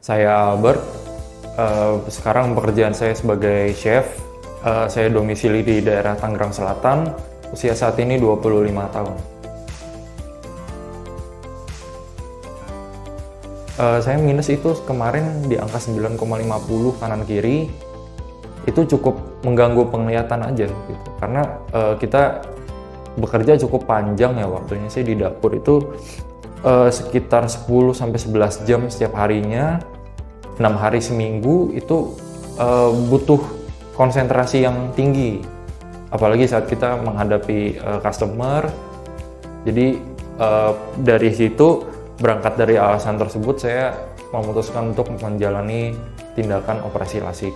Saya Albert. Sekarang pekerjaan saya sebagai chef. Saya domisili di daerah Tangerang Selatan. Usia saat ini 25 tahun. Saya minus itu kemarin di angka 9,50 kanan kiri. Itu cukup mengganggu penglihatan aja gitu. Karena kita bekerja cukup panjang ya waktunya. Saya di dapur itu sekitar 10-11 jam setiap harinya. 6 hari seminggu itu butuh konsentrasi yang tinggi, apalagi saat kita menghadapi customer. Jadi dari situ, berangkat dari alasan tersebut, saya memutuskan untuk menjalani tindakan operasi lasik.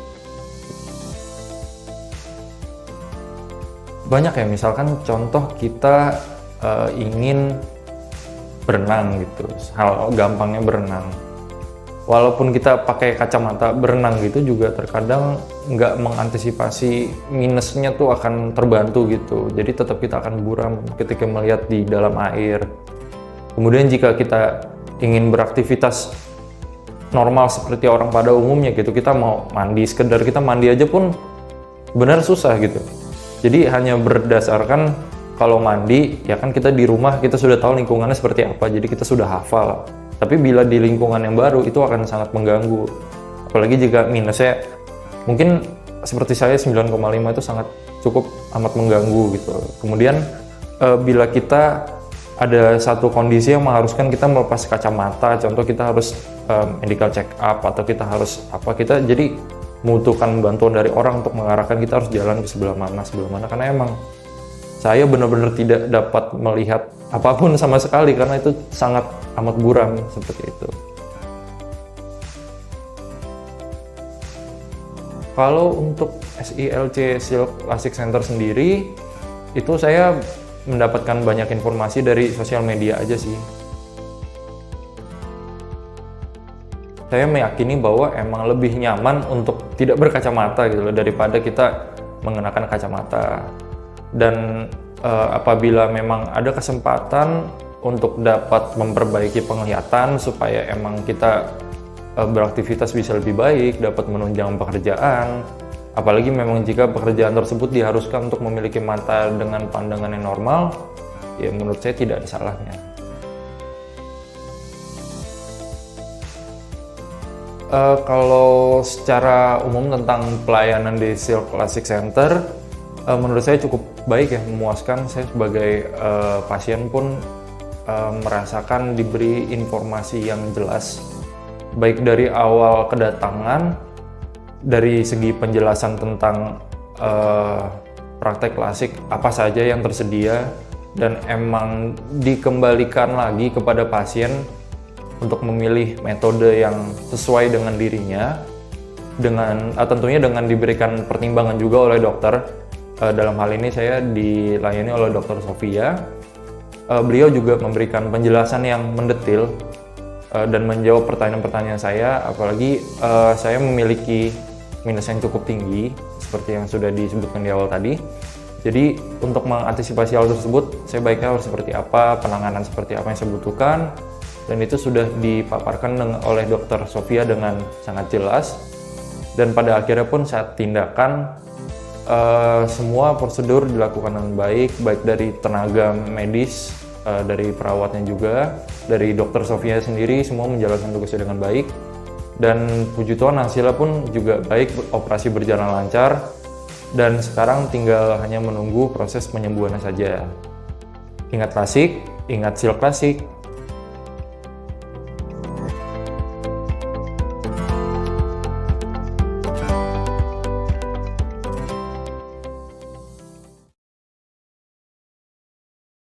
Banyak ya, misalkan contoh kita ingin berenang gitu, hal gampangnya berenang. Walaupun kita pakai kacamata berenang gitu juga terkadang nggak mengantisipasi minusnya tuh akan terbantu gitu. Jadi tetap kita akan buram ketika melihat di dalam air. Kemudian jika kita ingin beraktivitas normal seperti orang pada umumnya gitu, kita mau mandi, sekedar kita mandi aja pun benar susah gitu. Jadi hanya berdasarkan kalau mandi, ya kan kita di rumah kita sudah tahu lingkungannya seperti apa, jadi kita sudah hafal. Tapi bila di lingkungan yang baru itu akan sangat mengganggu. Apalagi jika minusnya mungkin seperti saya 9,5 itu sangat cukup amat mengganggu gitu. Kemudian bila kita ada satu kondisi yang mengharuskan kita melepas kacamata, contoh kita harus medical check up atau kita harus apa, kita jadi membutuhkan bantuan dari orang untuk mengarahkan kita harus jalan ke sebelah mana, karena emang saya benar-benar tidak dapat melihat apapun sama sekali karena itu sangat amat buram seperti itu. Kalau untuk SILC Silk Lasik Center sendiri, itu saya mendapatkan banyak informasi dari sosial media aja sih. Saya meyakini bahwa emang lebih nyaman untuk tidak berkacamata gitu loh, daripada kita mengenakan kacamata. Dan apabila memang ada kesempatan untuk dapat memperbaiki penglihatan supaya emang kita beraktivitas bisa lebih baik, dapat menunjang pekerjaan, apalagi memang jika pekerjaan tersebut diharuskan untuk memiliki mata dengan pandangan yang normal, ya menurut saya tidak ada salahnya. Kalau secara umum tentang pelayanan di Silk Lasik Center, menurut saya cukup baik ya, memuaskan. Saya sebagai pasien pun merasakan diberi informasi yang jelas, baik dari awal kedatangan, dari segi penjelasan tentang praktek lasik apa saja yang tersedia, dan emang dikembalikan lagi kepada pasien untuk memilih metode yang sesuai dengan dirinya, dengan tentunya dengan diberikan pertimbangan juga oleh dokter. Dalam hal ini saya dilayani oleh Dr. Sofia. Beliau juga memberikan penjelasan yang mendetil dan menjawab pertanyaan-pertanyaan saya, apalagi saya memiliki minus yang cukup tinggi seperti yang sudah disebutkan di awal tadi. Jadi untuk mengantisipasi hal tersebut, saya baiknya harus seperti apa, penanganan seperti apa yang saya butuhkan, dan itu sudah dipaparkan oleh Dr. Sofia dengan sangat jelas. Dan pada akhirnya pun saat tindakan, semua prosedur dilakukan dengan baik dari tenaga medis, dari perawatnya juga, dari Dr. Sofia sendiri, semua menjalankan tugasnya dengan baik. Dan puji Tuhan hasilnya pun juga baik, operasi berjalan lancar, dan sekarang tinggal hanya menunggu proses penyembuhannya saja. Ingat lasik, ingat silk lasik.